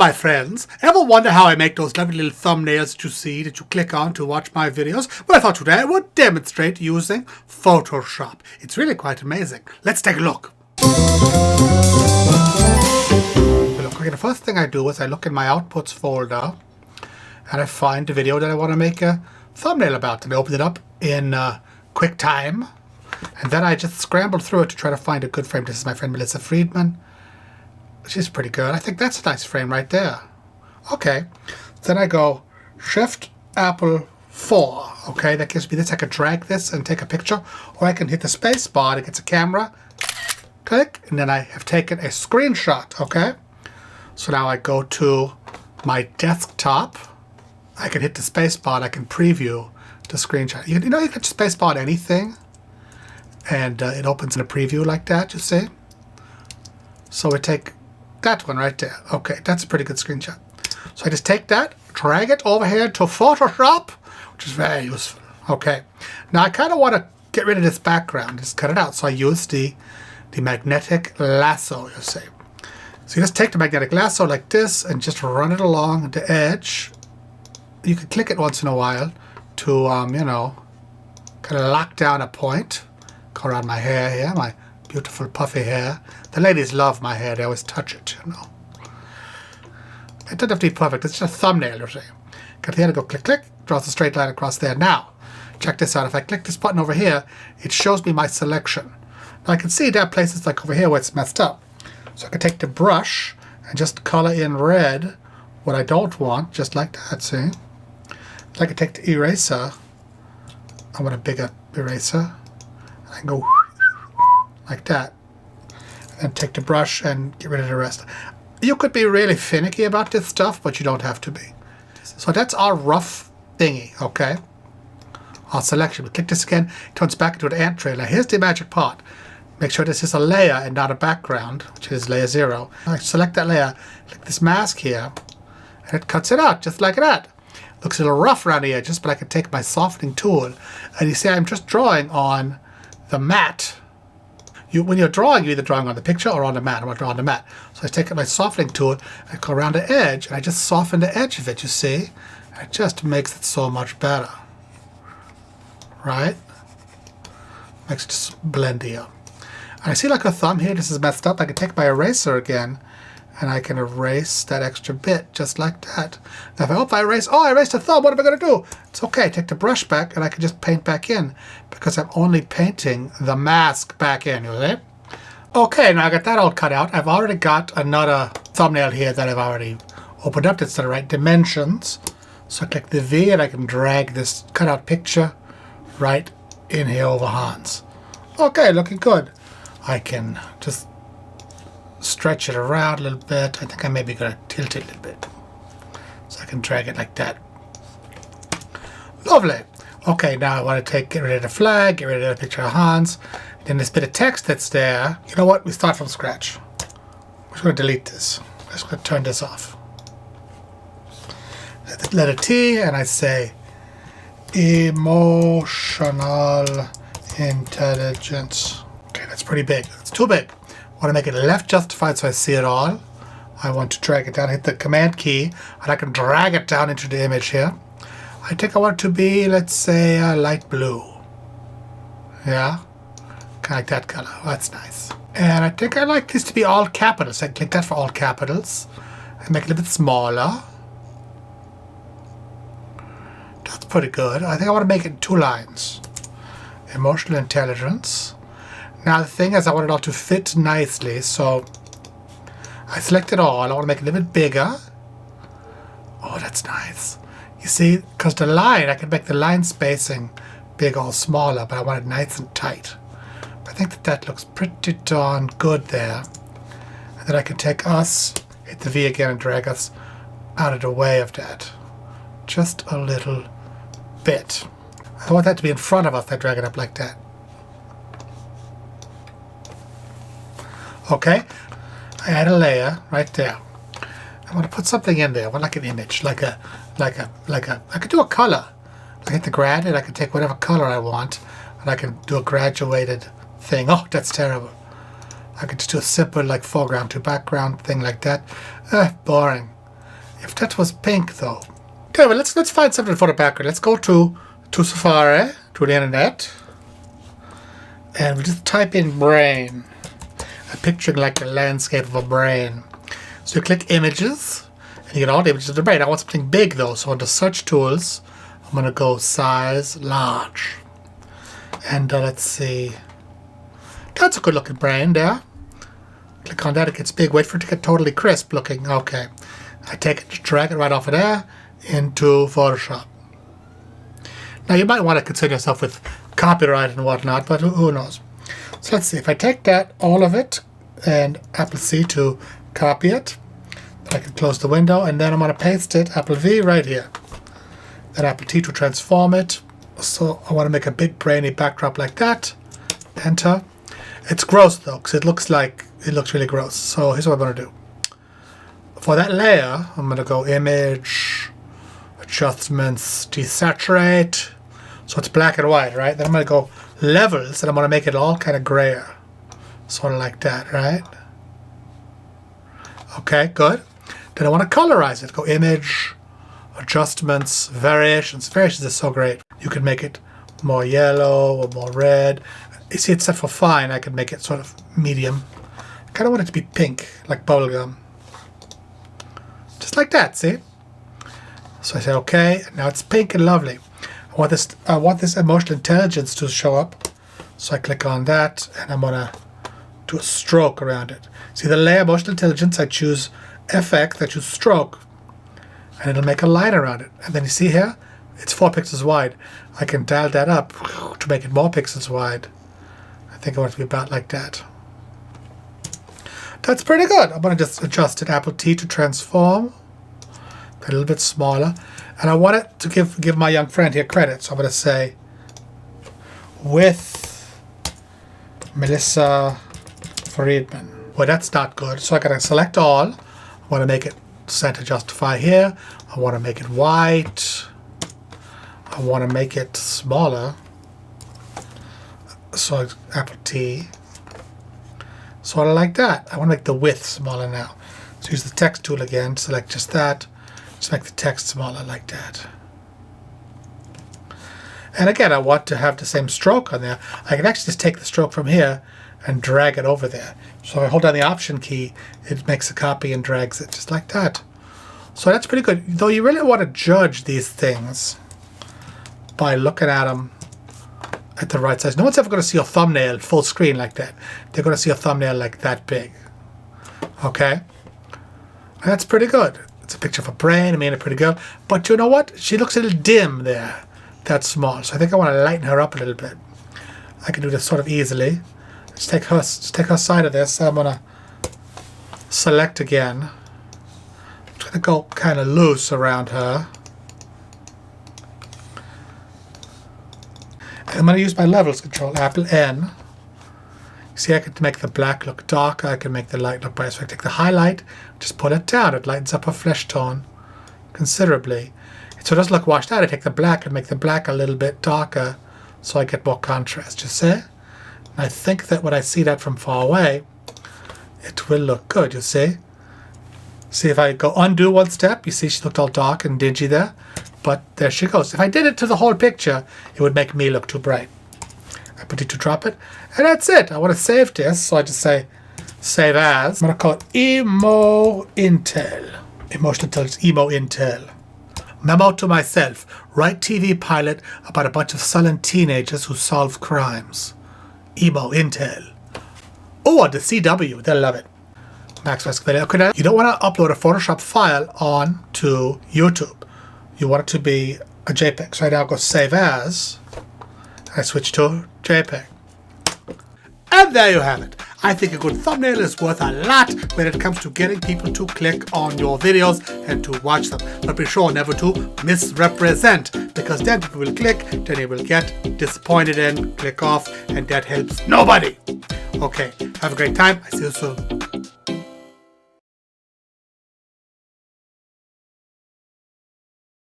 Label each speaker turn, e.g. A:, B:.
A: my friends. Ever wonder how I make those lovely little thumbnails that you see, that you click on to watch my videos? Well, I thought today I would demonstrate using Photoshop. It's really quite amazing. Let's take a look. Okay, the first thing I do is I look in my Outputs folder and I find the video that I want to make a thumbnail about. And I open it up in QuickTime. And then I just scramble through it to try to find a good frame. This is my friend Melissa Friedman. She's pretty good. I think that's a nice frame right there. Okay. Then I go Shift Apple 4. Okay, that gives me this. I can drag this and take a picture. Or I can hit the space bar. It gets a camera. Click. And then I have taken a screenshot. Okay. So now I go to my desktop. I can hit the space bar and I can preview the screenshot. You know you can space bar anything. And it opens in a preview like that, you see? So we take that one right there. Okay, that's a pretty good screenshot. So I just take that, drag it over here to Photoshop, which is very useful. Okay, now I kind of want to get rid of this background, just cut it out. So I use the magnetic lasso, you see. So you just take the magnetic lasso like this and just run it along the edge. You can click it once in a while to, you know, kind of lock down a point. Go around my hair here, my beautiful puffy hair. The ladies love my hair. They always touch it, you know. It doesn't have to be perfect. It's just a thumbnail, you see. Get here to go click, click. Draws a straight line across there. Now, check this out. If I click this button over here, it shows me my selection. Now I can see there are places like over here where it's messed up. So I can take the brush and just color in red what I don't want, just like that, see? I can take the eraser. I want a bigger eraser. I can go like that. And take the brush and get rid of the rest. You could be really finicky about this stuff, but you don't have to be. So that's our rough thingy, okay? Our selection. We click this again, it turns back into an ant trail. Now here's the magic part. Make sure this is a layer and not a background, which is layer 0. I select that layer, click this mask here, and it cuts it out just like that. Looks a little rough around the edges, but I can take my softening tool, and you see I'm just drawing on the mat. When you're drawing, you're either drawing on the picture or on the mat. I want to draw on the mat. So I take my softening tool, I go around the edge, and I just soften the edge of it, you see? It just makes it so much better. Right? Makes it just blendier. And I see like a thumb here, this is messed up. I can take my eraser again, and I can erase that extra bit, just like that. Now if I hope I erase, oh, I erased a thumb, what am I going to do? It's okay, take the brush back, and I can just paint back in, because I'm only painting the mask back in, you see? Okay, now I got that all cut out. I've already got another thumbnail here that I've already opened up. It's the right dimensions. So I click the V, and I can drag this cutout picture right in here over Hans. Okay, looking good. I can just stretch it around a little bit. I think I may be going to tilt it a little bit. So I can drag it like that. Lovely. Okay, now I want to get rid of the flag, get rid of the picture of Hans. Then this bit of text that's there. You know what? We start from scratch. I'm just going to delete this. I'm just going to turn this off. Letter T, and I say emotional intelligence. Okay, that's pretty big. It's too big. I want to make it left justified so I see it all. I want to drag it down, hit the command key, and I can drag it down into the image here. I think I want it to be, let's say, light blue. Yeah? Kind of like that color. Oh, that's nice. And I think I like this to be all capitals. I click that for all capitals. And make it a little bit smaller. That's pretty good. I think I want to make it 2 lines. Emotional intelligence. Now the thing is I want it all to fit nicely, so I select it all. I want to make it a little bit bigger. Oh, that's nice. You see, because the line, I can make the line spacing big or smaller, but I want it nice and tight. But I think that that looks pretty darn good there. And then I can take us, hit the V again and drag us out of the way of that. Just a little bit. I want that to be in front of us. I drag it up like that. Okay, I add a layer right there. I want to put something in there. I want like an image, I could do a color. I hit the grad and I can take whatever color I want, and I can do a graduated thing. Oh, that's terrible. I could just do a simple like foreground to background thing like that. Boring. if that was pink though. Okay, well let's find something for the background. Let's go to Safari, to the internet, and we'll just type in brain. I'm picturing like a landscape of a brain. So you click images, and you get all the images of the brain. I want something big though, so under search tools, I'm going to go size large. And let's see. That's a good looking brain there. Click on that, it gets big. Wait for it to get totally crisp looking. Okay. I take it, drag it right off of there into Photoshop. Now you might want to concern yourself with copyright and whatnot, but who knows. So let's see, if I take that, all of it, and Apple C to copy it, I can close the window, and then I'm going to paste it, Apple V, right here. Then Apple T to transform it. So I want to make a big brainy backdrop like that. Enter. It's gross though, because it looks really gross. So here's what I'm going to do. For that layer, I'm going to go Image, Adjustments, Desaturate. So it's black and white, right? Then I'm going to go Levels, and I'm going to make it all kind of grayer. Sort of like that, right? Okay, good. Then I want to colorize it. Go Image, Adjustments, Variations. Variations is so great. You can make it more yellow or more red. You see, it's set for fine. I can make it sort of medium. I kind of want it to be pink, like bubblegum. Just like that, see? So I say, okay, now it's pink and lovely. I want this emotional intelligence to show up. So I click on that, and I'm going to do a stroke around it. See the layer emotional intelligence, I choose FX, I choose stroke, and it'll make a line around it. And then you see here, it's 4 pixels wide. I can dial that up to make it more pixels wide. I think I want it to be about like that. That's pretty good. I'm going to just adjust it, Apple T to transform. A little bit smaller. And I want it to give my young friend here credit. So I'm going to say, with Melissa Friedman. Well, that's not good. So I got to select all. I want to make it center justify here. I want to make it white. I want to make it smaller. So it's Apple T. Sort of like that. I want to make the width smaller now. So use the text tool again. Select just that. Just make the text smaller like that. And again, I want to have the same stroke on there. I can actually just take the stroke from here and drag it over there. So if I hold down the Option key, it makes a copy and drags it just like that. So that's pretty good. Though you really want to judge these things by looking at them at the right size. No one's ever going to see a thumbnail full screen like that. They're going to see a thumbnail like that big. Okay? And that's pretty good. It's a picture of a brain. I made a pretty girl. But you know what? She looks a little dim there. That's small. So I think I want to lighten her up a little bit. I can do this sort of easily. Let's take her side of this. I'm going to select again. I'm just going to go kind of loose around her. And I'm going to use my levels control, Apple N. See, I can make the black look darker. I can make the light look brighter. So I take the highlight, just pull it down. It lightens up her flesh tone considerably. So it doesn't look washed out. I take the black and make the black a little bit darker so I get more contrast, you see? And I think that when I see that from far away, it will look good, you see? See, if I go undo one step, you see she looked all dark and dingy there. But there she goes. If I did it to the whole picture, it would make me look too bright. I put it to drop it. And that's it. I want to save this, so I just say save as. I'm going to call it Emo Intel. Emotional Intelligence, Emo Intel. Memo to myself. Write TV pilot about a bunch of sullen teenagers who solve crimes. Emo Intel. Oh, the CW. They'll love it. Max Vasquez. Okay, now you don't want to upload a Photoshop file onto YouTube. You want it to be a JPEG. So I now go save as. I switch to JPEG. And there you have it. I think a good thumbnail is worth a lot when it comes to getting people to click on your videos and to watch them. But be sure never to misrepresent, because then people will click, then they will get disappointed and click off, and that helps nobody. Okay, have a great time. I see you soon.